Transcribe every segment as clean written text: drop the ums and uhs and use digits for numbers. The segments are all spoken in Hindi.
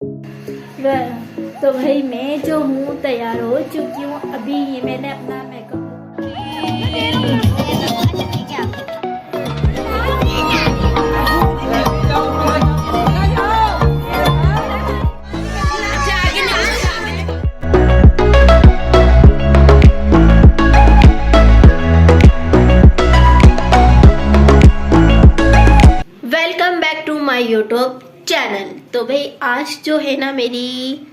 तो भाई मैं जो हूँ तैयार हो चुकी हूँ। अभी ये मैंने अपना makeup welcome back to my YouTube channel. तो भाई आज जो है ना मेरी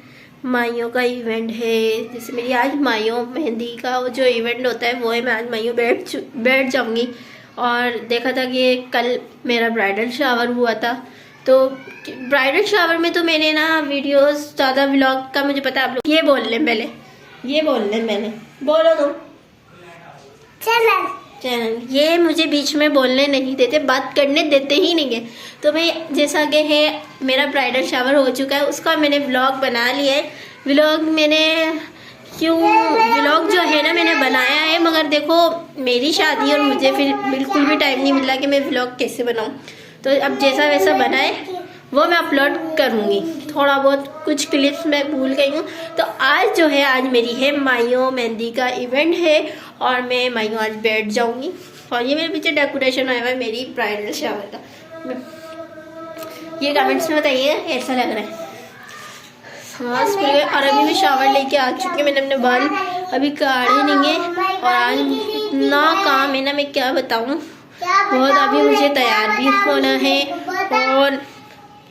माइयों का इवेंट है। जैसे मेरी आज माइयों मेहंदी का वो जो इवेंट होता है वो है। मैं आज माइयों बैठ जाऊंगी। और देखा था कि कल मेरा ब्राइडल शावर हुआ था। तो ब्राइडल शावर में तो मैंने ना वीडियोस ज़्यादा व्लॉग का मुझे पता है। आप लोग ये बोल लें पहले, ये बोल लें मैंने बोलो तुम चैनल ये मुझे बीच में बोलने नहीं देते, बात करने देते ही नहीं है। तो भाई जैसा कि है मेरा ब्राइडल शावर हो चुका है, उसका मैंने व्लॉग बना लिया है। व्लॉग जो है ना मैंने बनाया है, मगर देखो मेरी शादी और मुझे फिर बिल्कुल भी टाइम नहीं मिला कि मैं व्लॉग कैसे बनाऊँ। तो अब जैसा वैसा बनाए वो मैं अपलोड करूँगी। थोड़ा बहुत कुछ क्लिप्स मैं भूल गई हूँ। तो आज जो है आज मेरी है माइयों मेहंदी का इवेंट है और मैं माइयों आज बैठ जाऊँगी। और ये मेरे पीछे डेकोरेशन आया हुआ है मेरी ब्राइडल शावर का। ये कमेंट्स में बताइए ऐसा लग रहा है। सांस खुल गए। और अभी मैं शावर लेके आ चुकी हूँ। मैंने अपने बाल अभी काढ़े नहीं है और आज इतना काम है ना, मैं क्या बताऊँ। बहुत अभी मुझे तैयार भी होना है। और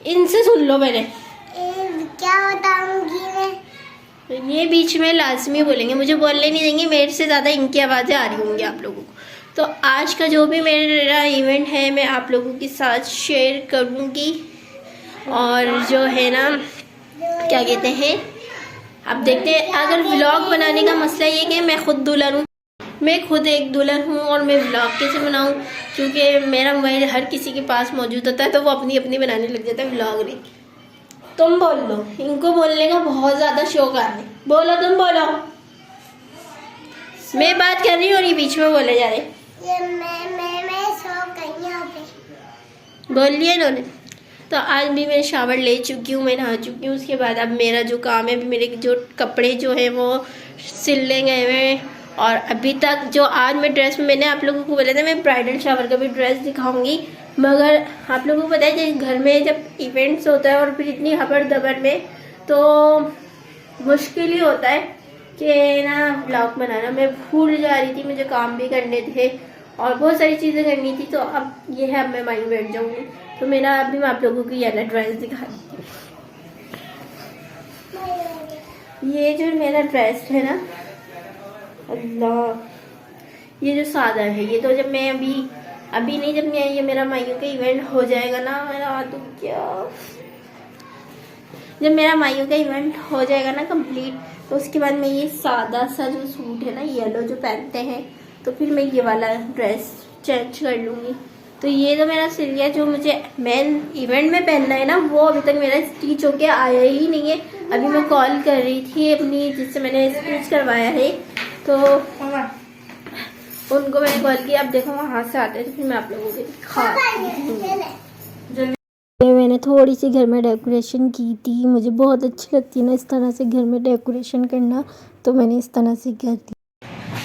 इनसे सुन लो मैंने क्या बताऊंगी मैं। ये बीच में लाजमी बोलेंगे, मुझे बोलने नहीं देंगे। मेरे से ज़्यादा इनकी आवाज़ें आ रही होंगी आप लोगों को। तो आज का जो भी मेरा इवेंट है मैं आप लोगों के साथ शेयर करूँगी। और जो है ना क्या कहते हैं, अब देखते हैं। अगर व्लॉग बनाने का मसला ये कि मैं खुद दुल्हन हूँ, मैं खुद एक दुल्हन हूँ और मैं व्लॉग कैसे बनाऊँ, क्योंकि मेरा मोबाइल हर किसी के पास मौजूद होता है तो वो अपनी अपनी बनाने लग जाता है व्लॉग नहीं। तुम बोल लो, इनको बोलने का बहुत ज़्यादा शौक आ है। बोलो तुम बोलो, मैं बात कर रही हूँ और ये बीच में बोले जा रहे। मैं सो गई यहाँ पे। बोल लिया इन्होंने। तो आज भी मैं शावर ले चुकी हूँ, मैं नहा चुकी हूँ। उसके बाद अब मेरा जो काम है, अभी मेरे जो कपड़े जो है वो सिलने गए हुए हैं। और अभी तक जो आज मैं ड्रेस में, मैंने आप लोगों को बोला था मैं ब्राइडल शावर का भी ड्रेस दिखाऊंगी, मगर आप लोगों को पता है जब घर में जब इवेंट्स होता है और फिर इतनी हबड़ दबड़ में तो मुश्किल ही होता है कि ना ब्लॉग बनाना। मैं भूल जा रही थी, मुझे काम भी करने थे और बहुत सारी चीज़ें करनी थी। तो अब ये है, अब मैं माइंड बैठ जाऊँगी। तो मेरा अभी मैं आप लोगों को ये वाला ड्रेस दिखा देती हूँ। ये जो मेरा ड्रेस है ना, अल्लाह, ये जो सादा है, ये तो जब मैं अभी नहीं, जब मैं ये मेरा माइयों का इवेंट हो जाएगा ना, मेरा तो क्या, जब मेरा माइयों का इवेंट हो जाएगा ना कंप्लीट, तो उसके बाद मैं ये सादा सा जो सूट है ना येलो जो पहनते हैं, तो फिर मैं ये वाला ड्रेस चेंज कर लूँगी। तो ये तो मेरा सिल गया, जो मुझे मेन इवेंट में पहनना है ना वो अभी तक मेरा स्टिच होके आया ही नहीं है। अभी मैं कॉल कर रही थी अपनी जिससे मैंने स्टिच करवाया है, तो उनको मैंने कॉल किया। अब देखो वहाँ से आते हैं तो फिर मैं आप लोगों को दिखा दूँगी। मैंने थोड़ी सी घर में डेकोरेशन की थी, मुझे बहुत अच्छी लगती है ना इस तरह से घर में डेकोरेशन करना, तो मैंने इस तरह से कर दी।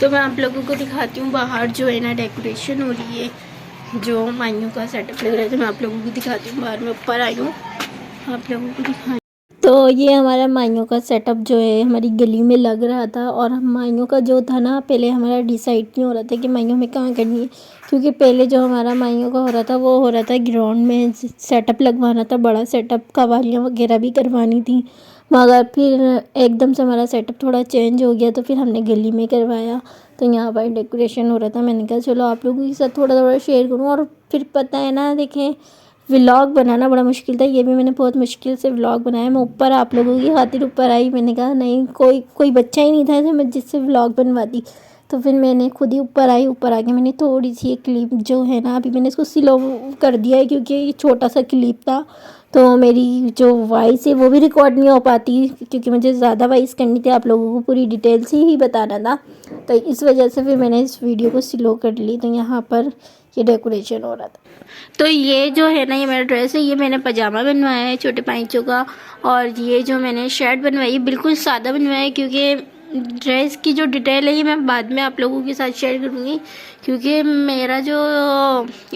तो मैं आप लोगों को दिखाती हूँ बाहर जो है ना डेकोरेशन हो रही है, जो माइयों का सेटअप लग रहा है। तो मैं आप लोगों को दिखाती हूँ। बाहर में ऊपर आई हूँ आप लोगों को दिखा। तो ये हमारा माइयों का सेटअप जो है हमारी गली में लग रहा था। और हम माइयों का जो था ना, पहले हमारा डिसाइड नहीं हो रहा था कि माइयों में कहाँ करनी है, क्योंकि पहले जो हमारा माइयों का हो रहा था वो हो रहा था ग्राउंड में सेटअप लगवाना था, बड़ा सेटअप, कवालियाँ वगैरह भी करवानी थी। मगर फिर एकदम से हमारा सेटअप थोड़ा चेंज हो गया, तो फिर हमने गली में करवाया। तो यहाँ पर डेकोरेशन हो रहा था, मैंने कहा चलो आप लोगों के साथ थोड़ा थोड़ा शेयर करूँ। और फिर पता है ना, देखें व्लॉग बनाना बड़ा मुश्किल था, ये भी मैंने बहुत मुश्किल से व्लॉग बनाया। मैं ऊपर आप लोगों की खातिर ऊपर आई, मैंने कहा नहीं कोई बच्चा ही नहीं था जो मैं जिससे व्लॉग बनवाती। तो फिर मैंने खुद ही ऊपर आई। ऊपर आके मैंने थोड़ी सी एक क्लिप जो है ना, अभी मैंने इसको स्लो कर दिया है क्योंकि ये छोटा सा क्लिप था, तो मेरी जो वॉइस है वो भी रिकॉर्ड नहीं हो पाती, क्योंकि मुझे ज़्यादा वॉइस करनी थी, आप लोगों को पूरी डिटेल्स ही बताना था। तो इस वजह से फिर मैंने इस वीडियो को स्लो कर ली। तो यहाँ पर ये डेकोरेशन हो रहा था। तो ये जो है ना, ये मेरा ड्रेस है, ये मैंने पजामा बनवाया है छोटे पाइंचों का, और ये जो मैंने शर्ट बनवाई है बिल्कुल सादा बनवाया है, क्योंकि ड्रेस की जो डिटेल है ये मैं बाद में आप लोगों के साथ शेयर करूँगी, क्योंकि मेरा जो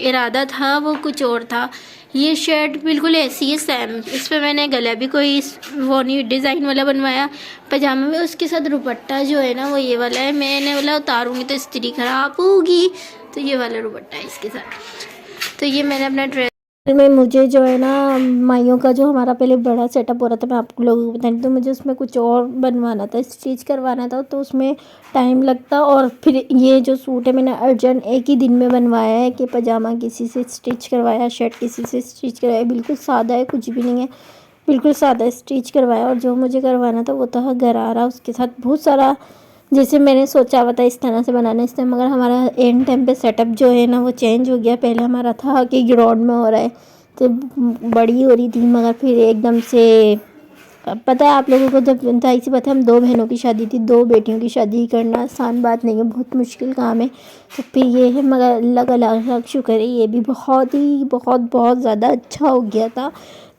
इरादा था वो कुछ और था। ये शर्ट बिल्कुल ऐसी है सेम, इस पर मैंने गला भी कोई वो नहीं डिज़ाइन वाला बनवाया पजामा में, उसके साथ दुपट्टा जो है ना वो ये वाला है। मैंने बोला उतारूँगी तो इस्त्री ख़राब होगी, तो ये वाला दुपट्टा है इसके साथ। तो ये मैंने अपना ड्रेस में, मुझे जो है ना माइयों का जो हमारा पहले बड़ा सेटअप हो रहा था, मैं आप लोगों को बताऊँ, तो मुझे उसमें कुछ और बनवाना था, स्टिच करवाना था, तो उसमें टाइम लगता। और फिर ये जो सूट है मैंने अर्जेंट एक ही दिन में बनवाया है कि पजामा किसी से स्टिच करवाया, शर्ट किसी से स्टिच करवाया, बिल्कुल सादा है, कुछ भी नहीं है, बिल्कुल सादा स्टिच करवाया। और जो मुझे करवाना था वो था गरारा, उसके साथ बहुत सारा जैसे मैंने सोचा हुआ था इस तरह से बनाना इस टाइम, मगर हमारा एंड टाइम पे सेटअप जो है ना वो चेंज हो गया। पहले हमारा था कि ग्राउंड में हो रहा है, तो बड़ी हो रही थी, मगर फिर एकदम से पता है आप लोगों को, जब था इसी बात है, हम 2 बहनों की शादी थी, 2 बेटियों की शादी करना आसान बात नहीं है, बहुत मुश्किल काम है। तो फिर ये है, मगर अल्लाह का शुक्र है ये भी बहुत ज़्यादा अच्छा हो गया था।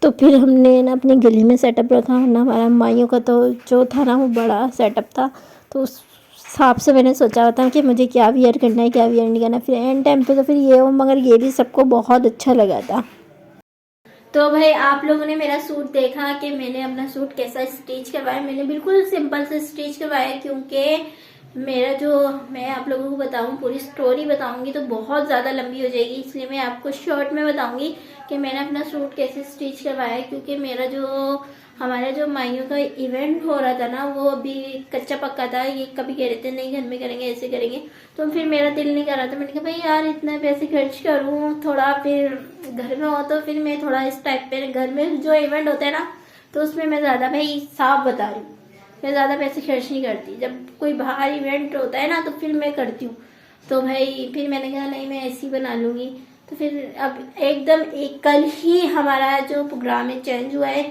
तो फिर हमने ना अपनी गली में सेटअप रखा, वरना हमारा माइयों का तो जो था ना वो बड़ा सेटअप था, तो उस हिसाब से मैंने सोचा था कि मुझे क्या वियर करना है, क्या वियर नहीं करना। फिर एंड टाइम पे तो फिर ये हो, मगर ये भी सबको बहुत अच्छा लगा था। तो भाई आप लोगों ने मेरा सूट देखा कि मैंने अपना सूट कैसा स्टिच करवाया। मैंने बिल्कुल सिंपल से स्टिच करवाया, क्योंकि मेरा जो, मैं आप लोगों को बताऊं, पूरी स्टोरी बताऊंगी तो बहुत ज़्यादा लंबी हो जाएगी, इसलिए मैं आपको शॉर्ट में बताऊंगी कि मैंने अपना सूट कैसे स्टिच करवाया। क्योंकि मेरा जो, हमारा जो माइयों का इवेंट हो रहा था ना वो अभी कच्चा पक्का था। ये कभी कह रहे थे नहीं घर में करेंगे, ऐसे करेंगे, तो फिर मेरा दिल नहीं कर रहा था। मैंने कहा भाई यार इतना पैसे खर्च करूँ, थोड़ा फिर घर में हो तो फिर मैं थोड़ा इस टाइप पे, घर में जो इवेंट होता है ना तो उसमें मैं ज़्यादा, भाई साफ बता रही हूँ, मैं ज़्यादा पैसे खर्च नहीं करती। जब कोई बाहर इवेंट होता है ना तो फिर मैं करती हूँ। तो भाई फिर मैंने कहा नहीं मैं ऐसी बना लूँगी। तो फिर अब एकदम कल ही हमारा जो प्रोग्राम है चेंज हुआ है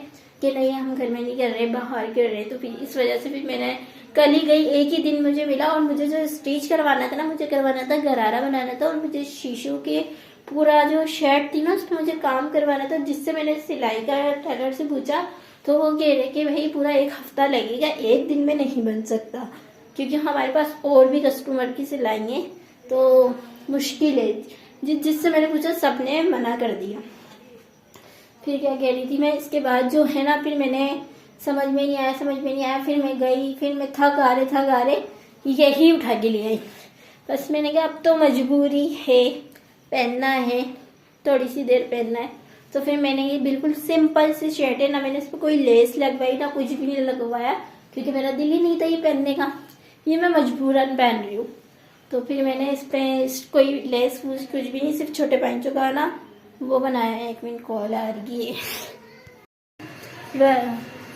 कि नहीं हम घर में नहीं कर रहे, बाहर कर रहे। तो फिर इस वजह से फिर मैंने कल ही गई, एक ही दिन मुझे मिला। और मुझे जो स्टिच करवाना था ना, मुझे करवाना था गरारा बनाना था, और मुझे शीशों के पूरा जो शर्ट थी ना उस पर मुझे काम करवाना था, जिससे मैंने सिलाई का टेलर से पूछा तो वो कह रहे कि भाई पूरा 1 हफ्ता लगेगा, एक दिन में नहीं बन सकता, क्योंकि हमारे पास और भी कस्टमर की सिलाई है तो मुश्किल है। जिससे मैंने पूछा सबने मना कर दिया। फिर क्या कह रही थी मैं, इसके बाद जो है ना फिर मैंने समझ में नहीं आया, फिर मैं गई, फिर मैं थक आ रहे यही उठा के ले आई। बस मैंने कहा अब तो मजबूरी है, पहनना है, थोड़ी सी देर पहनना है। तो फिर मैंने ये बिल्कुल सिंपल सी शर्ट है, ना मैंने इस पर कोई लेस लगवाई ना कुछ भी नहीं लगवाया, क्योंकि मेरा दिल ही नहीं था ये पहनने का, ये मैं मजबूरन पहन रही हूँ। तो फिर मैंने इस पर कोई लेस कुछ भी नहीं, सिर्फ छोटे पैंचों का ना वो बनाया है। 1 मिनट कॉल आ रही है।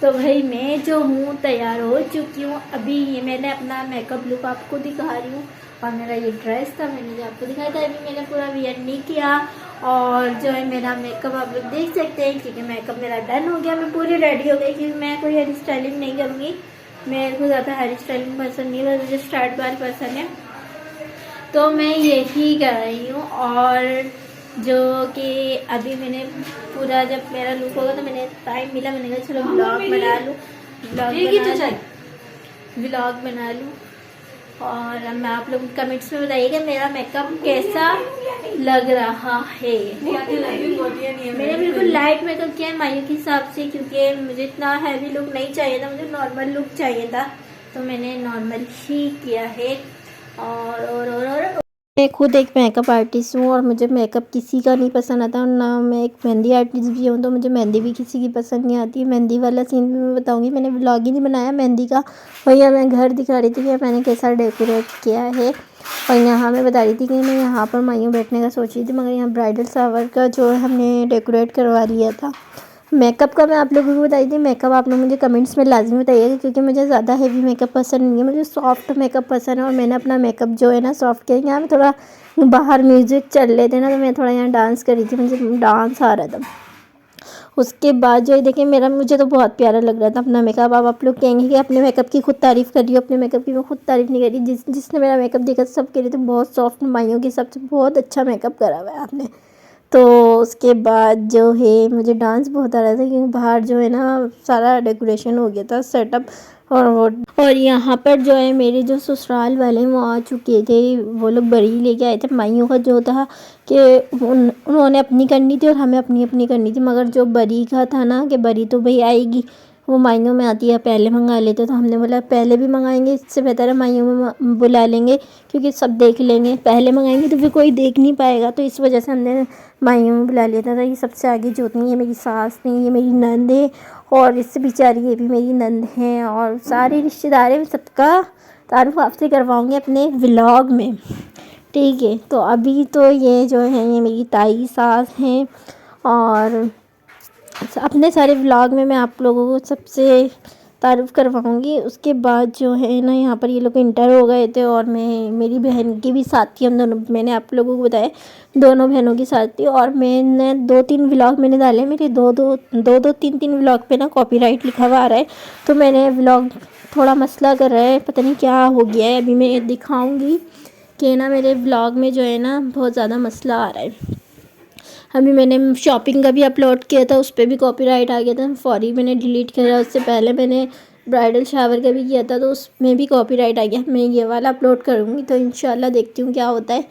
तो भाई मैं जो हूँ तैयार हो चुकी हूँ। अभी ये मैंने अपना मेकअप लुक आपको दिखा रही हूँ, और मेरा ये ड्रेस था मैंने जो आपको दिखाया था, अभी मैंने पूरा वियर नहीं किया। और जो है मेरा मेकअप आप लोग देख सकते हैं, क्योंकि मेकअप मेरा डन हो गया, मैं पूरी रेडी हो गई। क्योंकि मैं कोई हेयर स्टाइलिंग नहीं करूँगी, मेरे को ज़्यादा हेयर स्टाइलिंग पसंद नहीं है, मुझे स्टार्ट बार पसंद है, तो मैं यही कर रही हूँ। और जो कि अभी मैंने पूरा, जब मेरा लुक होगा तो मैंने टाइम मिला, मैंने कहा चलो व्लॉग बना लूँ, व्लॉग बना लूँ। और मैं आप लोग कमेंट्स में बताइएगा मेरा मेकअप कैसा लग रहा है। मैंने बिल्कुल लाइट मेकअप किया है माइयों के हिसाब से, क्योंकि मुझे इतना हैवी लुक नहीं चाहिए था, मुझे नॉर्मल लुक चाहिए था, तो मैंने नॉर्मल ही किया है। और मैं खुद एक मेकअप आर्टिस्ट हूँ, और मुझे मेकअप किसी का नहीं पसंद आता, और ना मैं एक मेहंदी आर्टिस्ट भी हूँ, तो मुझे मेहंदी भी किसी की पसंद नहीं आती। मेहंदी वाला सीन भी मैं बताऊँगी, मैंने व्लॉग ही नहीं बनाया मेहंदी का। भैया मैं घर दिखा रही थी कि मैंने कैसा डेकोरेट किया है, और यहाँ मैं बता रही थी कि मैं यहाँ पर माइयों बैठने का सोच रही थी, मगर यहाँ ब्राइडल शावर का जो हमने डेकोरेट करवा लिया था। मेकअप का मैं आप लोगों को बताई थी, मेकअप आप लोग मुझे कमेंट्स में लाजमी बताइएगा, क्योंकि मुझे ज़्यादा हेवी मेकअप पसंद नहीं है, मुझे सॉफ्ट मेकअप पसंद है। और मैंने अपना मेकअप जो है ना सॉफ्ट किया। यहाँ में थोड़ा बाहर म्यूज़िक चल रहे थे ना, तो मैं थोड़ा यहाँ डांस कर रही थी, मुझे डांस आ रहा था। उसके बाद जो है देखिए मेरा, मुझे तो बहुत प्यारा लग रहा था अपना मेकअप। अब आप लोग कहेंगे कि अपने मेकअप की खुद तारीफ़ कर रही हो, अपने मेकअप की मैं खुद तारीफ़ नहीं कर रही। जिसने मेरा मेकअप देखा सब कह रहे थे बहुत सॉफ्ट माइयों के हिसाब से बहुत अच्छा मेकअप करा हुआ है आपने। तो उसके बाद जो है मुझे डांस बहुत आ रहा था, क्योंकि बाहर जो है ना सारा डेकोरेशन हो गया था सेटअप। और यहाँ पर जो है मेरे जो ससुराल वाले हैं वो आ चुके थे, वो लोग बरी लेके आए थे। माइयों का जो था कि उन्होंने अपनी करनी थी और हमें अपनी अपनी करनी थी, मगर जो बरी का था ना कि बरी तो भाई आएगी, वो माइयों में आती है, पहले मंगा लेते। तो हमने बोला पहले भी मंगाएंगे, इससे बेहतर है माइयों में बुला लेंगे, क्योंकि सब देख लेंगे। पहले मंगाएंगे तो फिर कोई देख नहीं पाएगा, तो इस वजह से हमने माइयों में बुला लिया था। ये सबसे आगे जो होती है ये मेरी सास नहीं, ये मेरी नंद है, और इससे बेचारी ये भी मेरी नंद हैं, और सारे रिश्तेदार हैं। सबका तारुफ आपसे करवाऊँगी अपने व्लॉग में, ठीक है। तो अभी तो ये जो है ये मेरी ताई सास हैं, और अपने सारे व्लॉग में मैं आप लोगों को सबसे तारुफ करवाऊँगी। उसके बाद जो है ना यहाँ पर ये लोग इंटर हो गए थे, और मैं, मेरी बहन की भी साथ थी, हम दोनों, मैंने आप लोगों को बताया दोनों बहनों की साथ थी। और मैंने 2-3 व्लॉग मैंने डाले, मेरे 2-3 व्लॉग पे ना कॉपीराइट लिखा हुआ आ रहा है। तो मैंने व्लॉग थोड़ा मसला कर रहा है, पता नहीं क्या हो गया है। अभी मैं दिखाऊँगी कि ना मेरे व्लॉग में जो है ना बहुत ज़्यादा मसला आ रहा है। अभी मैंने शॉपिंग का भी अपलोड किया था, उस पर भी कॉपीराइट आ गया था, फौरी मैंने डिलीट करा। उससे पहले मैंने ब्राइडल शावर का भी किया था, तो उसमें भी कॉपीराइट आ गया। मैं ये वाला अपलोड करूँगी, तो इंशाल्लाह देखती हूँ क्या होता है।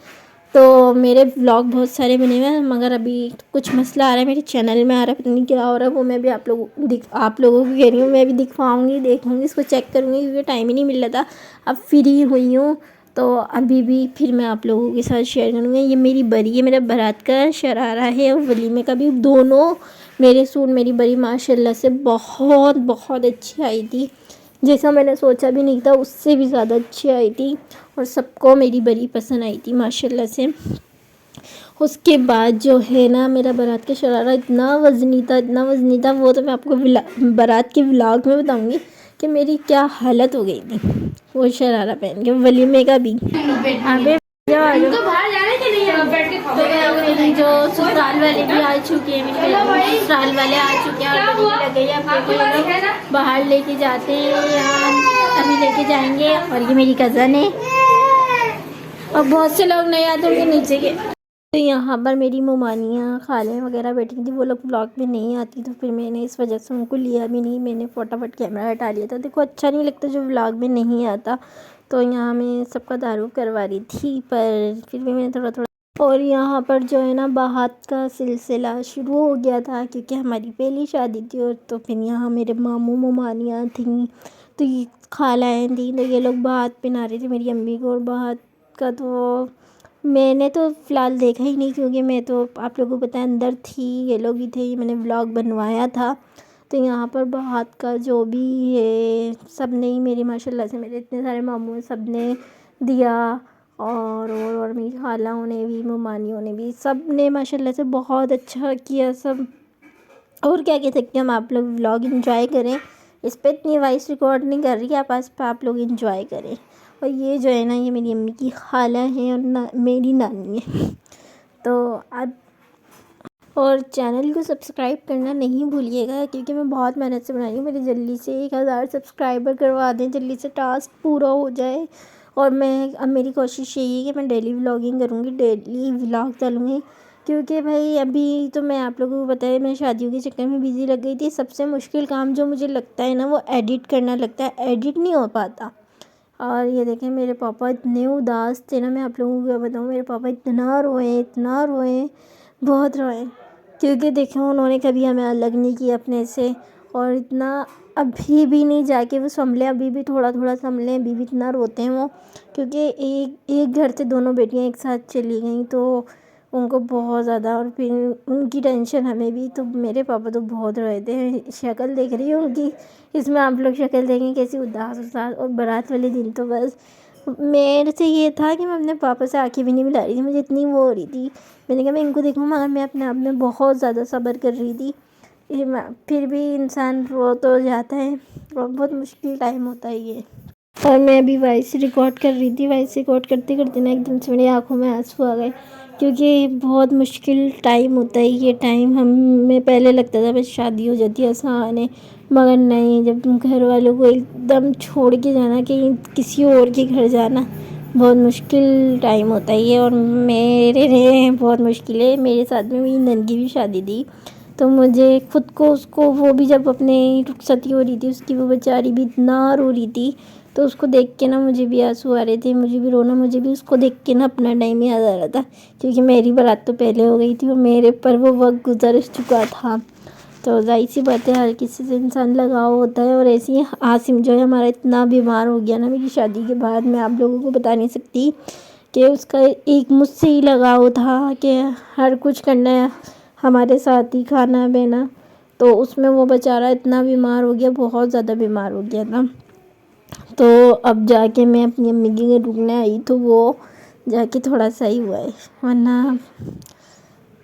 तो मेरे व्लॉग बहुत सारे बने हुए हैं, मगर अभी कुछ मसला आ रहा है मेरे चैनल में, आ रहा है, पता नहीं क्या हो रहा है। वो मैं भी आप लोगों को कह रही हूँ, मैं भी दिखवाऊँगी, देखूँगी, इसको चेक करूँगी, क्योंकि टाइम ही नहीं मिल रहा था। अब फ्री हुई हूँ, तो अभी भी फिर मैं आप लोगों के साथ शेयर करूँगी। ये मेरी बरी है, मेरा बारात का शरारा है, और वलीमे का भी। दोनों मेरे सूट, मेरी बरी माशाल्लाह से बहुत बहुत अच्छी आई थी, जैसा मैंने सोचा भी नहीं था, उससे भी ज़्यादा अच्छी आई थी, और सबको मेरी बरी पसंद आई थी माशाल्लाह से। उसके बाद जो है ना मेरा बारात का शरारा इतना वज़नी था, इतना वज़नी था, वो तो मैं आपको बारात के व्लॉग में बताऊँगी कि मेरी क्या हालत हो गई थी वो शरारा पहन के, वलीमे का भी। अबे तो बाहर जाने के लिए तो मेरी जो ससुराल वाले भी आ चुके हैं, मेरे ससुराल वाले आ चुके हैं, और लग गई है बाहर लेके जाते हैं, यहाँ अभी लेके जाएंगे। और ये मेरी कज़न है, और बहुत से लोग नहीं आते उनके नीचे के। तो यहाँ पर मेरी ममानियाँ खालें वगैरह बैठी थी, वो लोग व्लॉग में नहीं आती, तो फिर मैंने इस वजह से उनको लिया भी नहीं। मैंने फटाफट कैमरा हटा लिया था, देखो अच्छा नहीं लगता जो व्लॉग में नहीं आता। तो यहाँ मैं सबका तारुफ करवा रही थी, पर फिर भी मैंने थोड़ा थोड़ा। और यहाँ पर जो है ना बारात का सिलसिला शुरू हो गया था, क्योंकि हमारी पहली शादी थी। और तो फिर यहाँ मेरे मामू ममानियाँ थीं, तो ये खालाएँ थीं, तो ये लोग बारात पहना रहे थे मेरी अम्मी को। और बारात का तो मैंने तो फ़िलहाल देखा ही नहीं, क्योंकि मैं तो आप लोगों को पता है अंदर थी, ये लोग भी थे, मैंने व्लॉग बनवाया था। तो यहाँ पर बारात का जो भी है सब ने ही मेरी माशाल्लाह से, मेरे इतने सारे मामू सब ने दिया, और मेरी खालाओं ने भी, ममानियों ने भी, सब ने माशाल्लाह से बहुत अच्छा किया सब। और क्या कह सकते हैं हम, आप लोग व्लॉग एंजॉय करें। इस पर इतनी वॉइस रिकॉर्ड नहीं कर रही, आप लोग एंजॉय करें। और ये जो है ना ये मेरी अम्मी की खाला है, और मेरी नानी है। तो अब और चैनल को सब्सक्राइब करना नहीं भूलिएगा, क्योंकि मैं बहुत मेहनत से बना रही हूँ। मेरे जल्दी से 1000 सब्सक्राइबर करवा दें, जल्दी से टास्क पूरा हो जाए। और मैं, अब मेरी कोशिश यही है कि मैं डेली व्लॉगिंग करूँगी, डेली व्लॉग डालूँगी, क्योंकि भाई अभी तो मैं आप लोगों को बताया मैं शादियों के चक्कर में बिज़ी लग गई थी। सबसे मुश्किल काम जो मुझे लगता है ना वो एडिट करना लगता है, एडिट नहीं हो पाता। और ये देखें मेरे पापा इतने उदास थे ना, मैं आप लोगों को क्या बताऊँ, मेरे पापा इतना रोए, बहुत रोए, क्योंकि देखें उन्होंने कभी हमें अलग नहीं किया अपने से। और इतना अभी भी नहीं जाके वो संभले, अभी भी थोड़ा थोड़ा संभले, अभी भी इतना रोते हैं वो, क्योंकि एक घर से दोनों बेटियां एक साथ चली गई, तो उनको बहुत ज़्यादा, और फिर उनकी टेंशन हमें भी। तो मेरे पापा तो बहुत रोए थे, शक्ल देख रही हूँ उनकी, इसमें आप लोग शक्ल देखें कैसी उदास। और बारात वाले दिन तो बस मेरे से ये था कि मैं अपने पापा से आंखें भी नहीं मिला रही थी, मुझे इतनी वो हो रही थी। मैंने कहा मैं इनको देखूँ, मगर मैं अपने आप में बहुत ज़्यादा सब्र कर रही थी। फिर भी इंसान रो तो जाता है, और बहुत मुश्किल टाइम होता है ये। और मैं अभी वॉइस रिकॉर्ड कर रही थी, वॉइस रिकॉर्ड करते करते ना एकदम से मेरी आँखों में आंसू आ गए, क्योंकि बहुत मुश्किल टाइम होता है ये टाइम। हमें पहले लगता था बस शादी हो जाती है आसान है, मगर नहीं, जब तुम घर वालों को एकदम छोड़ के जाना, कहीं किसी और के घर जाना, बहुत मुश्किल टाइम होता है ये। और मेरे लिए बहुत मुश्किल है। मेरे साथ में मेरी नंद की भी शादी थी, तो मुझे खुद को उसको, वो भी जब अपने रुखसती हो रही थी उसकी, वो बेचारी भी इतना रो रही थी, तो उसको देख के ना मुझे भी आंसू आ रहे थे, मुझे भी रोना, मुझे भी उसको देख के ना अपना टाइम याद आ रहा था। क्योंकि मेरी बारात तो पहले हो गई थी और मेरे पर वो वक्त गुजर चुका था। तो जाहिर सी बात है, हर किसी से इंसान लगाव होता है। और ऐसे ही आसिम जो है हमारा इतना बीमार हो गया ना मेरी शादी के बाद, मैं आप लोगों को बता नहीं सकती कि उसका एक मुझसे ही लगाव था कि हर कुछ करना है हमारे साथ ही, खाना पीना। तो उसमें वो बेचारा इतना बीमार हो गया, बहुत ज़्यादा बीमार हो गया था। तो अब जाके मैं अपनी अम्मी के घर रुकने आई, तो वो जाके थोड़ा सही हुआ है, वरना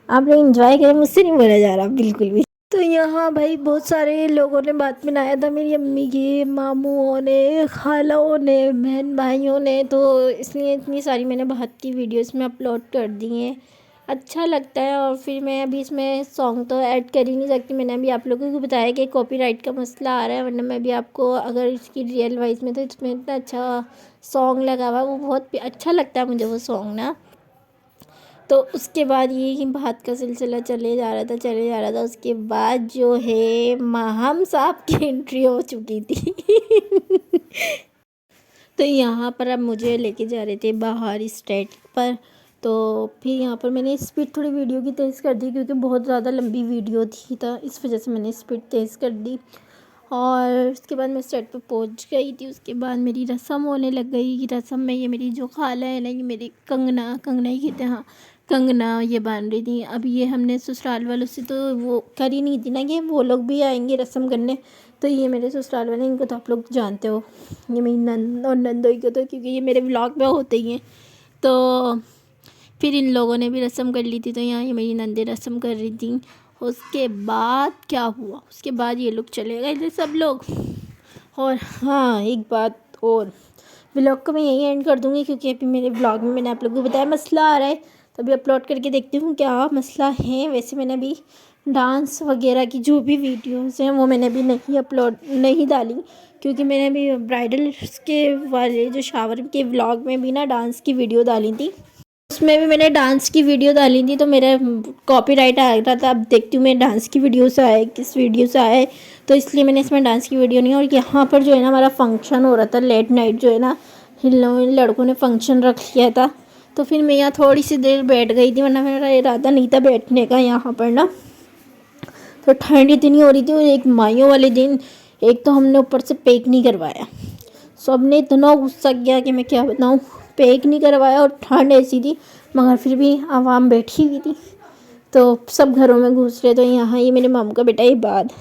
आप लोग एंजॉय करें, मुझसे नहीं बोला जा रहा बिल्कुल भी। तो यहाँ भाई बहुत सारे लोगों ने बात बनाया था, मेरी अम्मी के मामूओं ने, खालाओं ने, बहन भाइयों ने, तो इसलिए इतनी सारी मैंने बात की वीडियो इसमें अपलोड कर दी हैं। अच्छा लगता है। और फिर मैं अभी इसमें सॉन्ग तो ऐड कर ही नहीं सकती, मैंने अभी आप लोगों को बताया कि कॉपीराइट का मसला आ रहा है, वरना मैं भी आपको, अगर इसकी रियल वाइज में, तो इसमें इतना अच्छा सॉन्ग लगा हुआ, वो बहुत अच्छा लगता है मुझे वो सॉन्ग ना। तो उसके बाद ये बात का सिलसिला चले जा रहा था। उसके बाद जो है माहम साहब की एंट्री हो चुकी थी। तो यहाँ पर अब मुझे लेके जा रहे थे बाहर स्टेट पर। तो फिर यहाँ पर मैंने स्पीड थोड़ी वीडियो की तेज़ कर दी, क्योंकि बहुत ज़्यादा लंबी वीडियो थी, तो इस वजह से मैंने स्पीड तेज़ कर दी। और उसके बाद मैं स्टेट पर पहुँच गई थी। उसके बाद मेरी रस्म होने लग गई। रस्म में ये मेरी जो खाला है ना, ये मेरी कंगना ही कहते हैं, हाँ कंगना, ये बांध रही थी। अब ये हमने ससुराल वालों से तो वो कर ही नहीं थी ना, कि वो लोग भी आएंगे रस्म करने। तो ये मेरे ससुराल वाले, इनको तो आप लोग जानते हो, ये मेरी नंद और नंदोई को, तो क्योंकि ये मेरे व्लॉग में होते ही हैं। तो फिर इन लोगों ने भी रस्म कर ली थी, तो यहाँ ये मेरी नंदे रस्म कर रही थी। उसके बाद क्या हुआ, उसके बाद ये लोग चले गए थे सब लोग। और हाँ, एक बात और, व्लॉग को मैं यहीं एंड कर दूँगी, क्योंकि अभी मेरे व्लॉग में मैंने आप लोगों को बताया मसला आ रहा है, तो अभी अपलोड करके देखती हूँ क्या मसला है। वैसे मैंने अभी डांस वगैरह की जो भी वीडियोस हैं वो मैंने अभी नहीं डाली, क्योंकि मैंने अभी ब्राइडल के वाले जो शावर के व्लॉग में भी ना डांस की वीडियो डाली थी, उसमें भी मैंने डांस की वीडियो डाली थी, तो मेरा कॉपीराइट आ रहा था। अब देखती हूँ मैं डांस की वीडियो से आए, किस वीडियो से आए, तो इसलिए मैंने इसमें डांस की वीडियो नहीं। और यहाँ पर जो है ना हमारा फंक्शन हो रहा था लेट नाइट, जो है ना इन लड़कों ने फंक्शन रख लिया था, तो फिर मैं यहाँ थोड़ी सी देर बैठ गई थी, वरना मेरा इरादा नहीं था बैठने का यहाँ पर ना। तो ठंड इतनी हो रही थी, और एक माइयों वाले दिन एक तो हमने ऊपर से पैक नहीं करवाया, सब ने इतना गुस्सा किया कि मैं क्या बताऊँ। पैक नहीं करवाया और ठंड ऐसी थी, मगर फिर भी आवाम बैठी हुई थी, तो सब घरों में घुस रहे। तो यहाँ ये मेरे मामू का बेटा इबाद,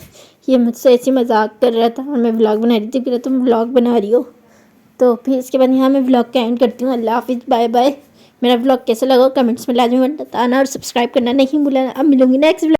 ये मुझसे ऐसी मजाक कर रहा था, और मैं व्लॉग बना रही थी, फिर तुम व्लॉग बना रही हो। तो फिर इसके बाद यहाँ मैं व्लॉग का एंड करती हूँ। अल्लाह हाफिज़, बाय बाय। मेरा व्लॉग कैसा लगा कमेंट्स में लाजमी बताना, और सब्सक्राइब करना नहीं भूलना। अब मिलूंगी नेक्स्ट।